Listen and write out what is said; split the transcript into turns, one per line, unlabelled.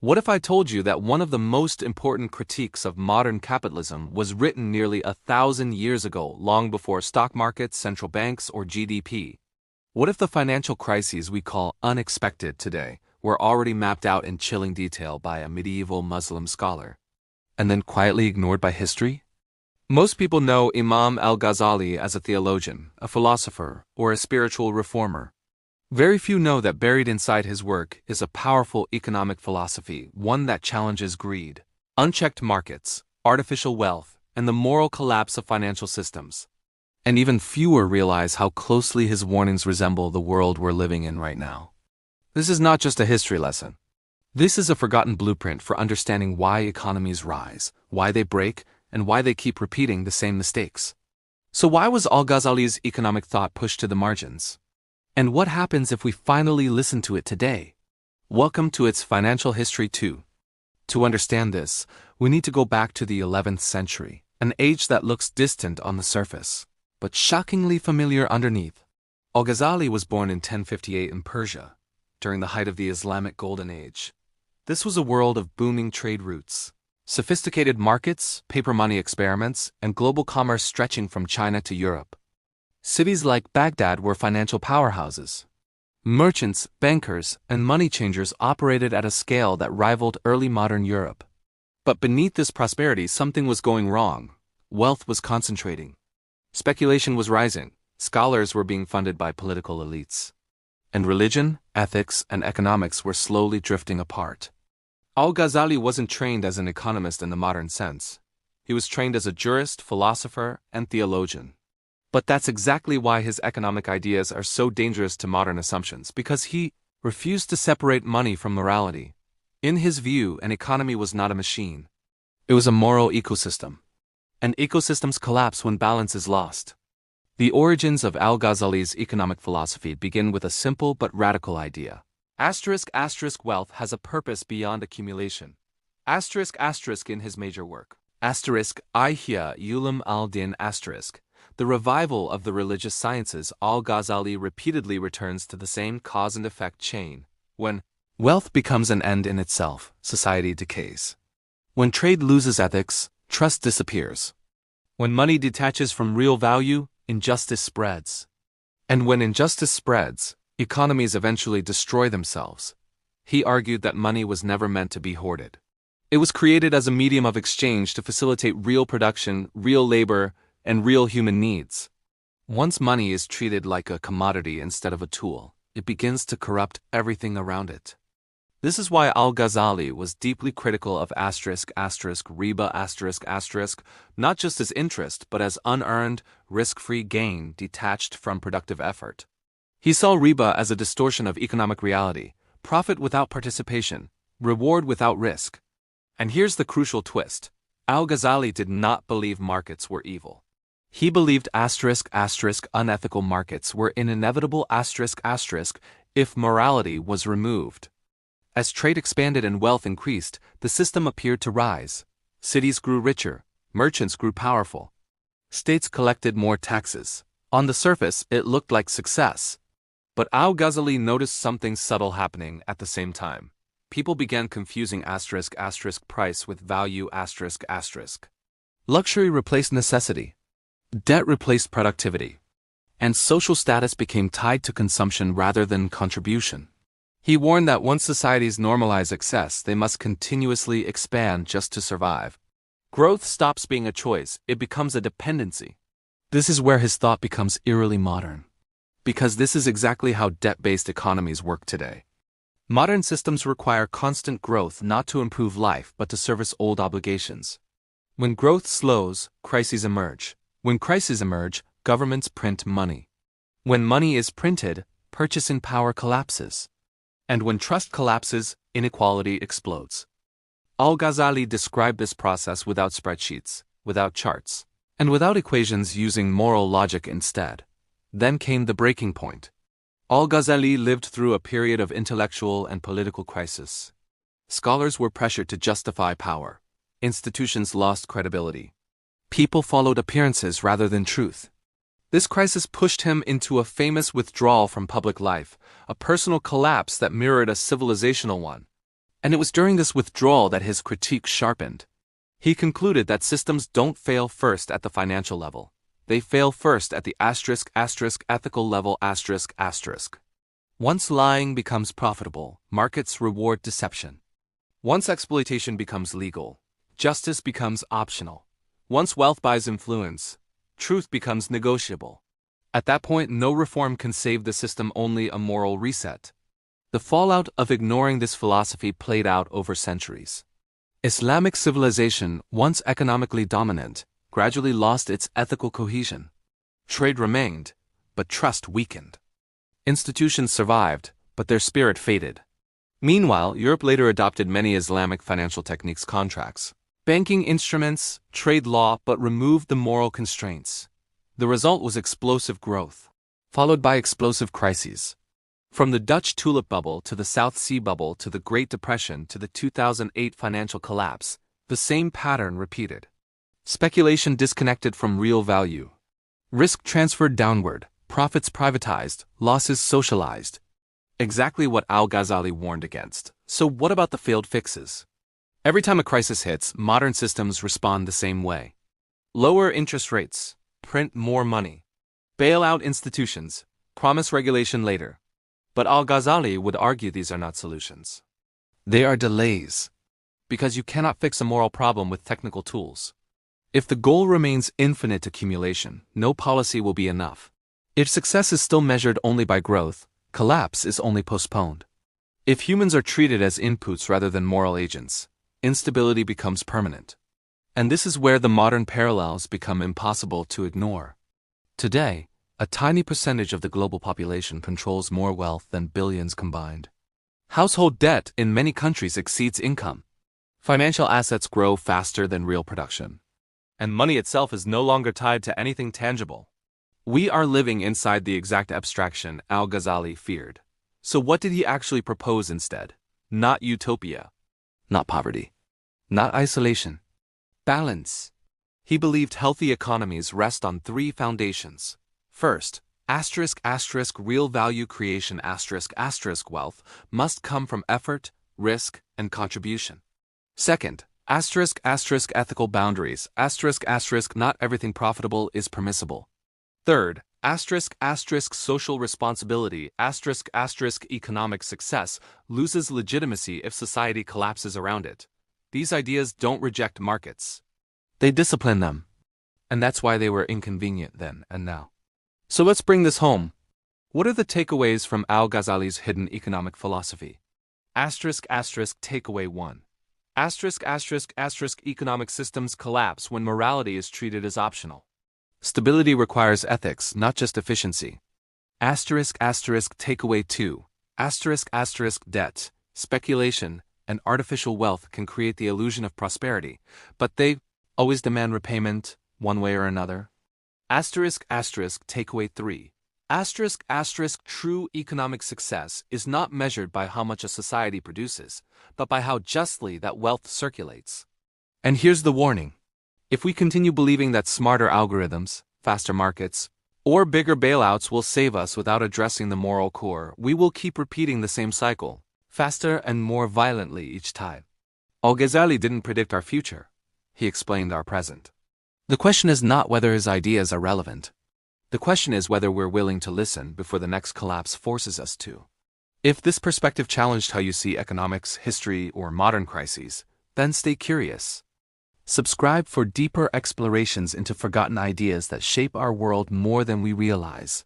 What if I told you that one of the most important critiques of modern capitalism was written nearly 1,000 years ago, long before stock markets, central banks, or GDP? What if the financial crises we call unexpected today were already mapped out in chilling detail by a medieval Muslim scholar, and then quietly ignored by history? Most people know Imam Al-Ghazali as a theologian, a philosopher, or a spiritual reformer. Very few know that buried inside his work is a powerful economic philosophy, one that challenges greed, unchecked markets, artificial wealth, and the moral collapse of financial systems. And even fewer realize how closely his warnings resemble the world we're living in right now. This is not just a history lesson. This is a forgotten blueprint for understanding why economies rise, why they break, and why they keep repeating the same mistakes. So why was Al-Ghazali's economic thought pushed to the margins? And what happens if we finally listen to it today? Welcome to its financial history too. To understand this, we need to go back to the 11th century, an age that looks distant on the surface, but shockingly familiar underneath. Al-Ghazali was born in 1058 in Persia, during the height of the Islamic Golden Age. This was a world of booming trade routes, sophisticated markets, paper money experiments, and global commerce stretching from China to Europe. Cities like Baghdad were financial powerhouses. Merchants, bankers, and money changers operated at a scale that rivaled early modern Europe. But beneath this prosperity, something was going wrong. Wealth was concentrating. Speculation was rising. Scholars were being funded by political elites. And religion, ethics, and economics were slowly drifting apart. Al-Ghazali wasn't trained as an economist in the modern sense. He was trained as a jurist, philosopher, and theologian. But that's exactly why his economic ideas are so dangerous to modern assumptions, because he refused to separate money from morality. In his view, an economy was not a machine. It was a moral ecosystem. And ecosystems collapse when balance is lost. The origins of Al-Ghazali's economic philosophy begin with a simple but radical idea. Wealth has a purpose beyond accumulation. In his major work. Ihya Ulum al-Din The Revival of the Religious Sciences, Al-Ghazali repeatedly returns to the same cause and effect chain. When wealth becomes an end in itself, society decays. When trade loses ethics, trust disappears. When money detaches from real value, injustice spreads. And when injustice spreads, economies eventually destroy themselves. He argued that money was never meant to be hoarded. It was created as a medium of exchange to facilitate real production, real labor, and real human needs. Once money is treated like a commodity instead of a tool, it begins to corrupt everything around it. This is why Al-Ghazali was deeply critical of riba not just as interest but as unearned, risk-free gain detached from productive effort. He saw riba as a distortion of economic reality, profit without participation, reward without risk. And here's the crucial twist. Al-Ghazali did not believe markets were evil. He believed unethical markets were an inevitable if morality was removed. As trade expanded and wealth increased, the system appeared to rise. Cities grew richer, merchants grew powerful. States collected more taxes. On the surface, it looked like success. But Al-Ghazali noticed something subtle happening at the same time. People began confusing price with value Luxury replaced necessity. Debt replaced productivity. And social status became tied to consumption rather than contribution. He warned that once societies normalize excess, they must continuously expand just to survive. Growth stops being a choice, it becomes a dependency. This is where his thought becomes eerily modern. Because this is exactly how debt-based economies work today. Modern systems require constant growth not to improve life but to service old obligations. When growth slows, crises emerge. When crises emerge, governments print money. When money is printed, purchasing power collapses. And when trust collapses, inequality explodes. Al-Ghazali described this process without spreadsheets, without charts, and without equations, using moral logic instead. Then came the breaking point. Al-Ghazali lived through a period of intellectual and political crisis. Scholars were pressured to justify power. Institutions lost credibility. People followed appearances rather than truth. This crisis pushed him into a famous withdrawal from public life, a personal collapse that mirrored a civilizational one. And it was during this withdrawal that his critique sharpened. He concluded that systems don't fail first at the financial level. They fail first at the ethical level ***. Once lying becomes profitable, markets reward deception. Once exploitation becomes legal, justice becomes optional. Once wealth buys influence, truth becomes negotiable. At that point, no reform can save the system, only a moral reset. The fallout of ignoring this philosophy played out over centuries. Islamic civilization, once economically dominant, gradually lost its ethical cohesion. Trade remained, but trust weakened. Institutions survived, but their spirit faded. Meanwhile, Europe later adopted many Islamic financial techniques, contracts, banking instruments, trade law, but removed the moral constraints. The result was explosive growth, followed by explosive crises. From the Dutch tulip bubble to the South Sea bubble to the Great Depression to the 2008 financial collapse, the same pattern repeated. Speculation disconnected from real value. Risk transferred downward, profits privatized, losses socialized. Exactly what Al-Ghazali warned against. So what about the failed fixes? Every time a crisis hits, modern systems respond the same way. Lower interest rates, print more money, bail out institutions, promise regulation later. But Al-Ghazali would argue these are not solutions. They are delays. Because you cannot fix a moral problem with technical tools. If the goal remains infinite accumulation, no policy will be enough. If success is still measured only by growth, collapse is only postponed. If humans are treated as inputs rather than moral agents, instability becomes permanent. And this is where the modern parallels become impossible to ignore. Today, a tiny percentage of the global population controls more wealth than billions combined. Household debt in many countries exceeds income. Financial assets grow faster than real production. And money itself is no longer tied to anything tangible. We are living inside the exact abstraction Al-Ghazali feared. So what did he actually propose instead? Not utopia. Not poverty. Not isolation. Balance. He believed healthy economies rest on three foundations. First, real value creation wealth must come from effort, risk, and contribution. Second, ethical boundaries not everything profitable is permissible. Third, social responsibility economic success loses legitimacy if society collapses around it. These ideas don't reject markets. They discipline them. And that's why they were inconvenient then and now. So let's bring this home. What are the takeaways from Al-Ghazali's hidden economic philosophy? Takeaway 1. Economic systems collapse when morality is treated as optional. Stability requires ethics, not just efficiency. Takeaway 2. Debt, speculation, and artificial wealth can create the illusion of prosperity, but they always demand repayment, one way or another. Takeaway 3. True economic success is not measured by how much a society produces, but by how justly that wealth circulates. And here's the warning. If we continue believing that smarter algorithms, faster markets, or bigger bailouts will save us without addressing the moral core, we will keep repeating the same cycle, faster and more violently each time. Al-Ghazali didn't predict our future. He explained our present. The question is not whether his ideas are relevant. The question is whether we're willing to listen before the next collapse forces us to. If this perspective challenged how you see economics, history, or modern crises, then stay curious. Subscribe for deeper explorations into forgotten ideas that shape our world more than we realize.